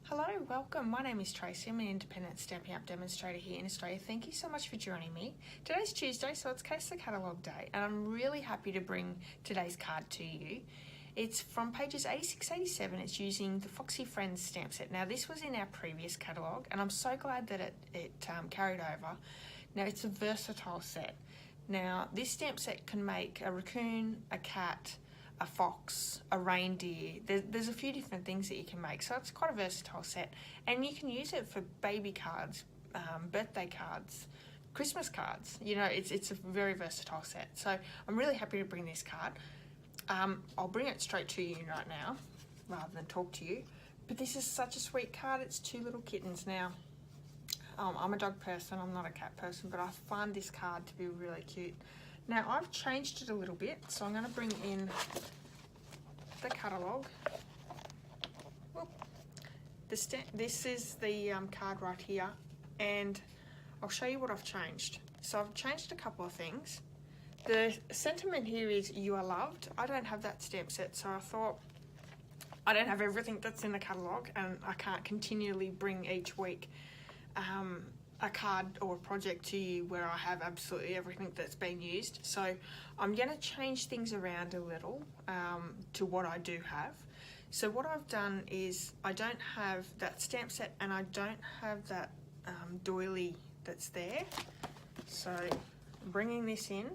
Hello, welcome. My name is Tracy. I'm an independent Stampin' Up demonstrator here in Australia. Thank you so much for joining me. Today's Tuesday, so it's CASEing the Catalogue day, and I'm really happy to bring today's card to you. It's from pages 86-87. It's using the Foxy Friends stamp set. Now, this was in our previous catalogue, and I'm so glad that it carried over. Now, it's a versatile set. Now, this stamp set can make a raccoon, a cat, a fox, a reindeer. There's a few different things that you can make, so it's quite a versatile set, and you can use it for baby cards, birthday cards, Christmas cards. You know, it's a very versatile set, so I'm really happy to bring this card. I'll bring it straight to you right now rather than talk to you, but this is such a sweet card. It's two little kittens. Now, I'm a dog person, I'm not a cat person, but I find this card to be really cute. Now, I've changed it a little bit, so I'm going to bring in the catalogue. This is the card right here, and I'll show you what I've changed. So I've changed a couple of things. The sentiment here is "You are loved." I don't have that stamp set, so I thought I don't have everything that's in the catalogue, and I can't continually bring each week a card or a project to you where I have absolutely everything that's been used. So I'm going to change things around a little to what I do have. So what I've done is I don't have that stamp set, and I don't have that doily that's there. So I'm bringing this in.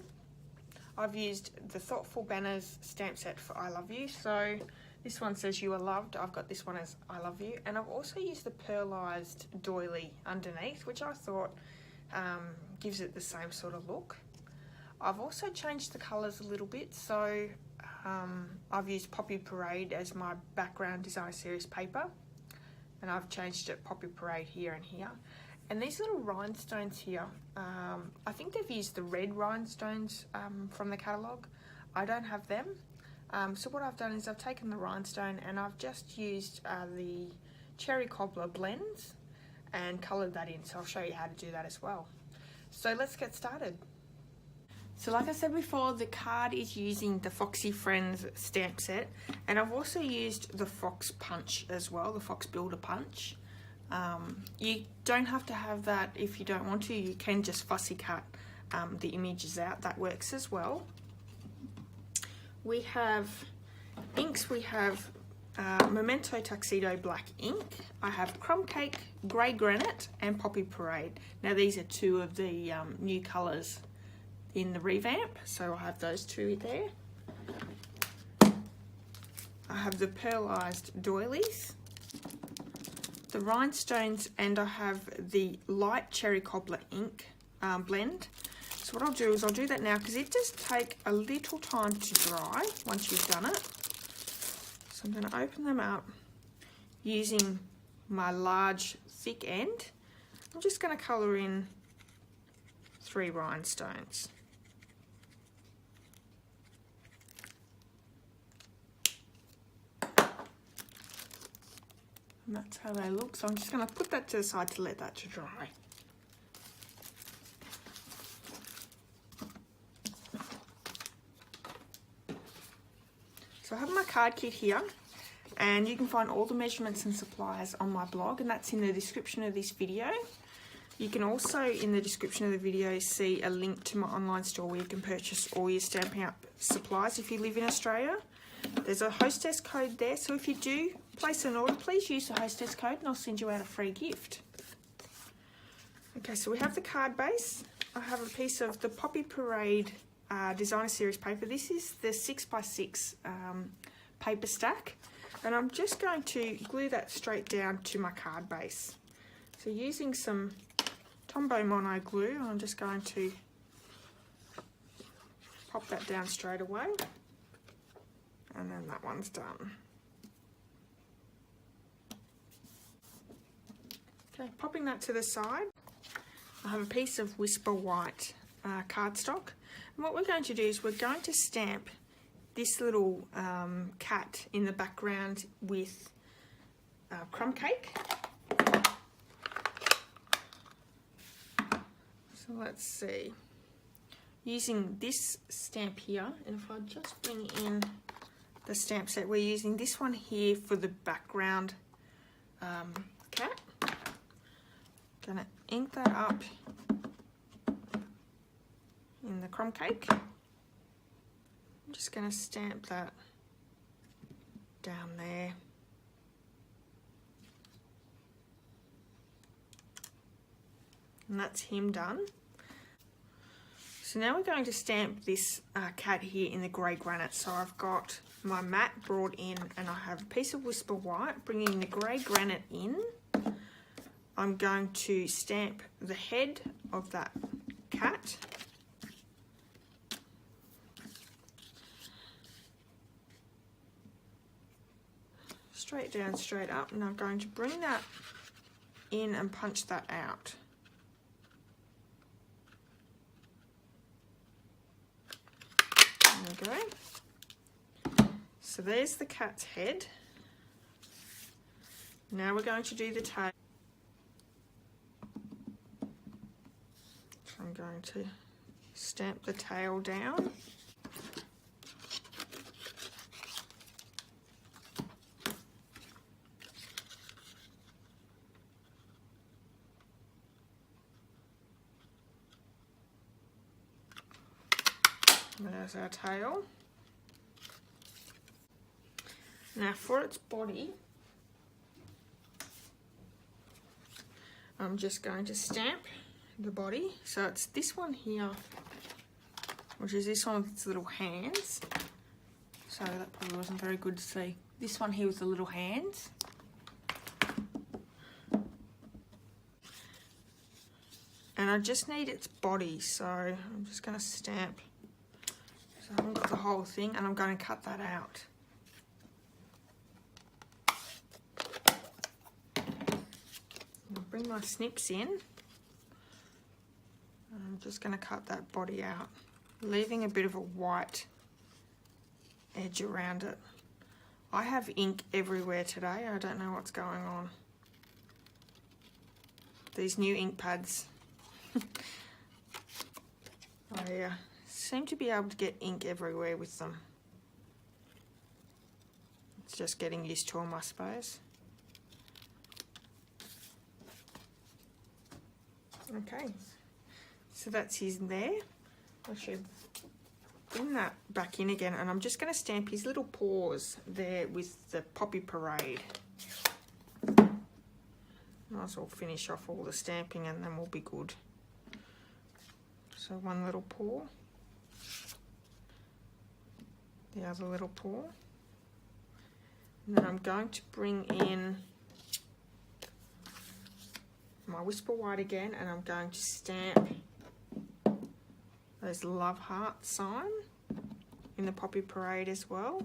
I've used the Thoughtful Banners stamp set for I Love You. So this one says "You are loved." I've got this one as "I love you," and I've also used the pearlized doily underneath, which I thought gives it the same sort of look. I've also changed the colours a little bit, so I've used Poppy Parade as my background design series paper, and I've changed it Poppy Parade here and here. And these little rhinestones here, I think they've used the red rhinestones from the catalogue. I don't have them. So what I've done is I've taken the rhinestone and I've just used the cherry cobbler blends and coloured that in. So I'll show you how to do that as well. So let's get started. So like I said before, the card is using the Foxy Friends stamp set, and I've also used the Fox Punch as well, the Fox Builder Punch. You don't have to have that if you don't want to. You can just fussy cut the images out. That works as well. We have inks. We have Memento Tuxedo Black ink. I have Crumb Cake, Grey Granite, and Poppy Parade. Now these are two of the new colours in the revamp, so I have those two there. I have the pearlized doilies, the rhinestones, and I have the light cherry cobbler ink blend. So what I'll do is I'll do that now, because it does take a little time to dry once you've done it. So I'm going to open them up using my large thick end. I'm just going to colour in 3 rhinestones. And that's how they look. So I'm just going to put that to the side to let that to dry. So I have my card kit here, and you can find all the measurements and supplies on my blog, and that's in the description of this video. You can also, in the description of the video, see a link to my online store where you can purchase all your Stampin' Up supplies if you live in Australia. There's a Hostess code there, so if you do place an order, please use the Hostess code and I'll send you out a free gift. Okay, so we have the card base. I have a piece of the Poppy Parade designer series paper. This is the 6x6 paper stack, and I'm just going to glue that straight down to my card base. So using some Tombow Mono glue, I'm just going to pop that down straight away, and then that one's done. Okay, popping that to the side, I have a piece of Whisper White cardstock. And what we're going to do is we're going to stamp this little cat in the background with Crumb Cake. So let's see. Using this stamp here, and if I just bring in the stamp set, we're using this one here for the background cat. Gonna ink that up in the crumb cake. I'm just gonna stamp that down there. And that's him done. So now we're going to stamp this cat here in the grey granite. So I've got my mat brought in and I have a piece of Whisper White, bringing the grey granite in. I'm going to stamp the head of that cat. Straight down, straight up. And I'm going to bring that in and punch that out. There we go. So there's the cat's head. Now we're going to do the tail. So I'm going to stamp the tail down. There's our tail. Now for its body, I'm just going to stamp the body. So it's this one here, which is this one with its little hands. So that probably wasn't very good to see. This one here with the little hands. And I just need its body, so I'm just going to stamp. So I haven't got the whole thing, and I'm going to cut that out. I'll bring my snips in. I'm just going to cut that body out, leaving a bit of a white edge around it. I have ink everywhere today. I don't know what's going on. These new ink pads. I seem to be able to get ink everywhere with them. It's just getting used to them, I suppose. Okay, so that's his there. I should bring that back in again, and I'm just going to stamp his little paws there with the Poppy Parade. Might as well finish off all the stamping and then we'll be good. So one little paw, the other little paw, and then I'm going to bring in my Whisper White again, and I'm going to stamp those love heart sign in the Poppy Parade as well.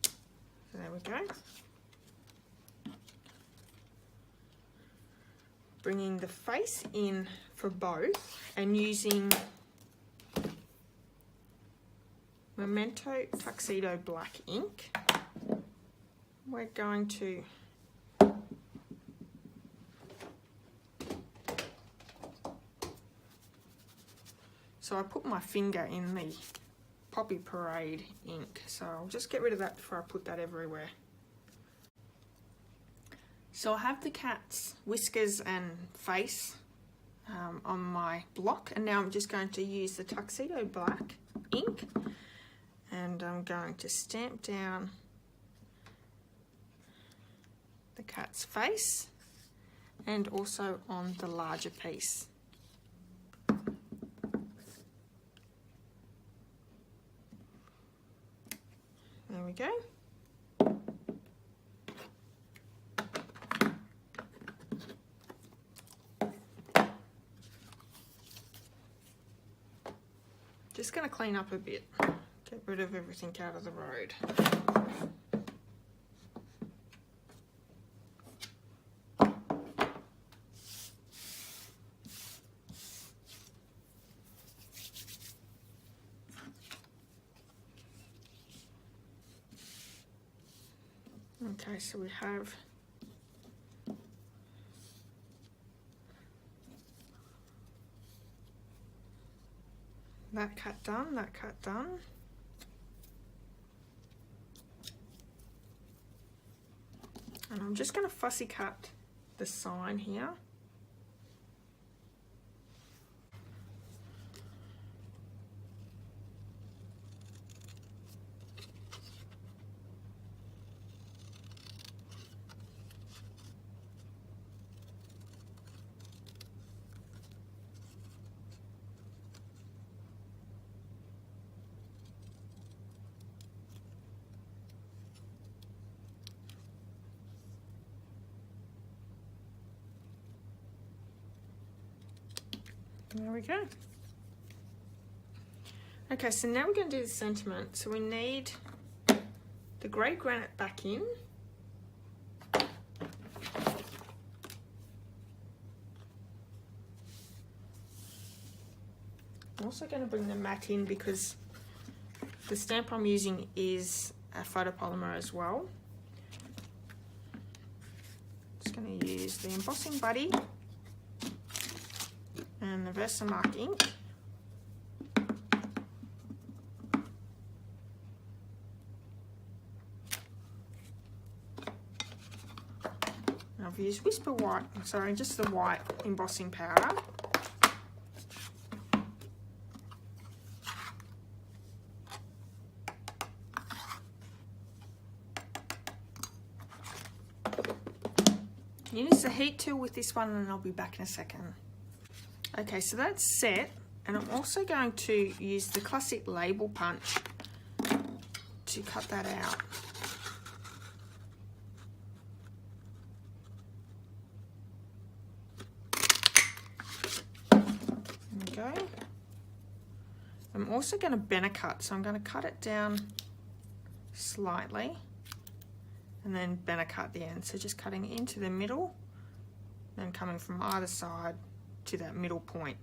So there we go. Bringing the face in for both and using Memento Tuxedo Black ink. We're going to so I put my finger in the Poppy Parade ink, so I'll just get rid of that before I put that everywhere. So I have the cat's whiskers and face on my block, and now I'm just going to use the Tuxedo Black ink, and I'm going to stamp down the cat's face and also on the larger piece. There we go. Just going to clean up a bit, get rid of everything out of the road. Okay, so we have that cut done, that cut done. And I'm just going to fussy cut the sign here. There we go. Okay, so now we're going to do the sentiment. So we need the grey granite back in. I'm also going to bring the matte in because the stamp I'm using is a photopolymer as well. Just going to use the embossing buddy and the Versamark ink. I've used Whisper White, sorry, just the white embossing powder. Use the heat tool with this one and I'll be back in a second. Okay, so that's set, and I'm also going to use the classic label punch to cut that out. There we go. I'm also going to bend cut, so I'm going to cut it down slightly and then bend cut the end. So just cutting into the middle, then coming from either side to that middle point.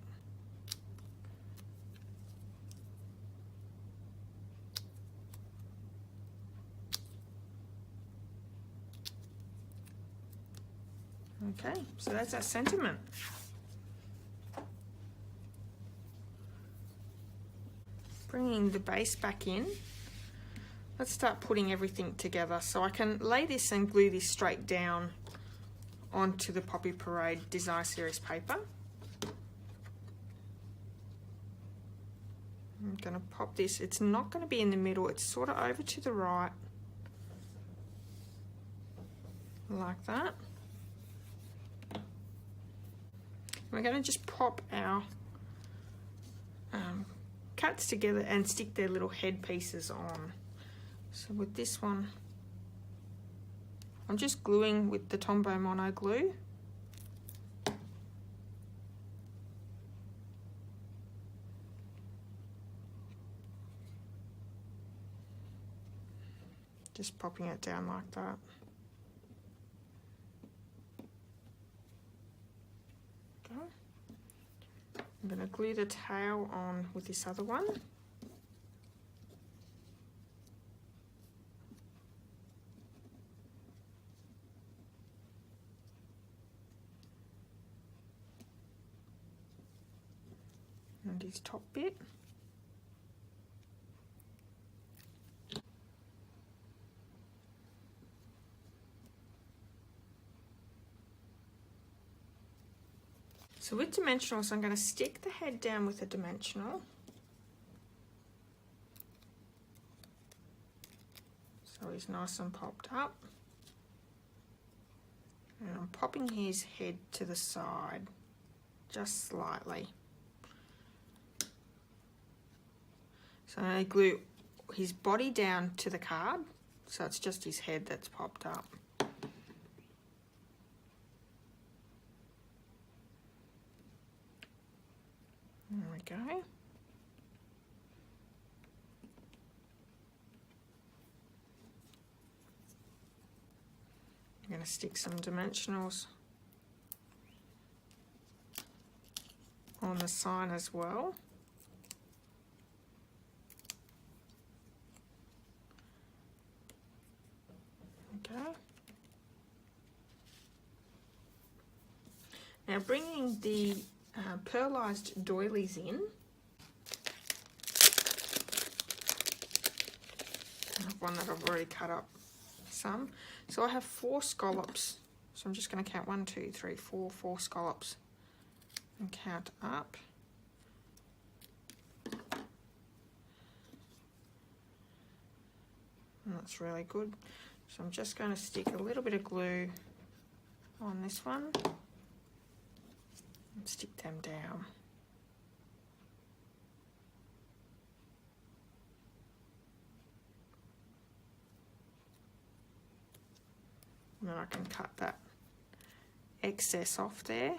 Okay, so that's our sentiment. Bringing the base back in, let's start putting everything together. So I can lay this and glue this straight down onto the Poppy Parade Design Series paper. I'm going to pop this, it's not going to be in the middle, it's sort of over to the right, like that. We're going to just pop our cats together and stick their little head pieces on. So with this one, I'm just gluing with the Tombow Mono glue. Just popping it down like that. Okay. I'm going to glue the tail on with this other one. And his top bit. So with dimensionals, I'm going to stick the head down with a dimensional. So he's nice and popped up. And I'm popping his head to the side, just slightly. So I glue his body down to the card, so it's just his head that's popped up. There we go. I'm going to stick some dimensionals on the sign as well. Okay. Now bringing the pearlized doilies in. I have one that I've already cut up some. So I have 4 scallops. So I'm just going to count 1, 2, 3, 4 scallops and count up. And that's really good. So I'm just going to stick a little bit of glue on this one and stick them down. And then I can cut that excess off there.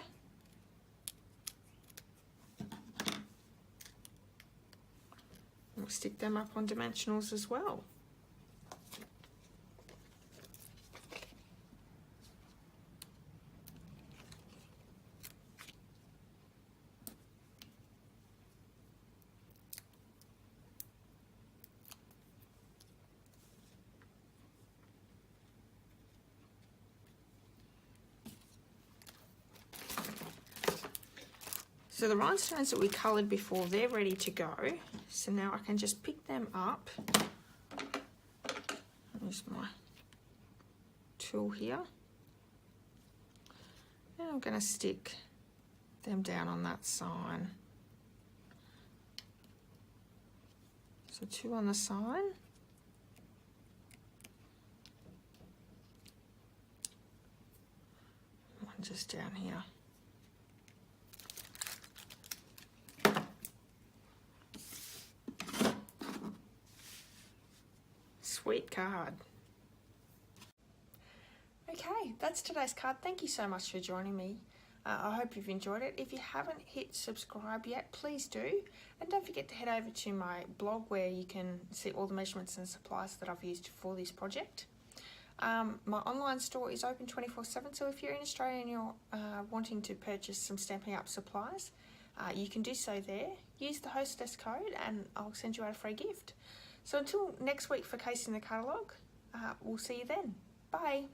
We'll stick them up on dimensionals as well. So the rhinestones that we coloured before, they're ready to go. So now I can just pick them up. Use my tool here. And I'm going to stick them down on that sign. So 2 on the sign. One just down here. Sweet card. Okay, that's today's card. Thank you so much for joining me. I hope you've enjoyed it. If you haven't hit subscribe yet, please do. And don't forget to head over to my blog where you can see all the measurements and supplies that I've used for this project. My online store is open 24/7, so if you're in Australia and you're wanting to purchase some Stampin' Up supplies, you can do so there. Use the Hostess code and I'll send you out a free gift. So until next week for CASEing the Catalogue, we'll see you then. Bye.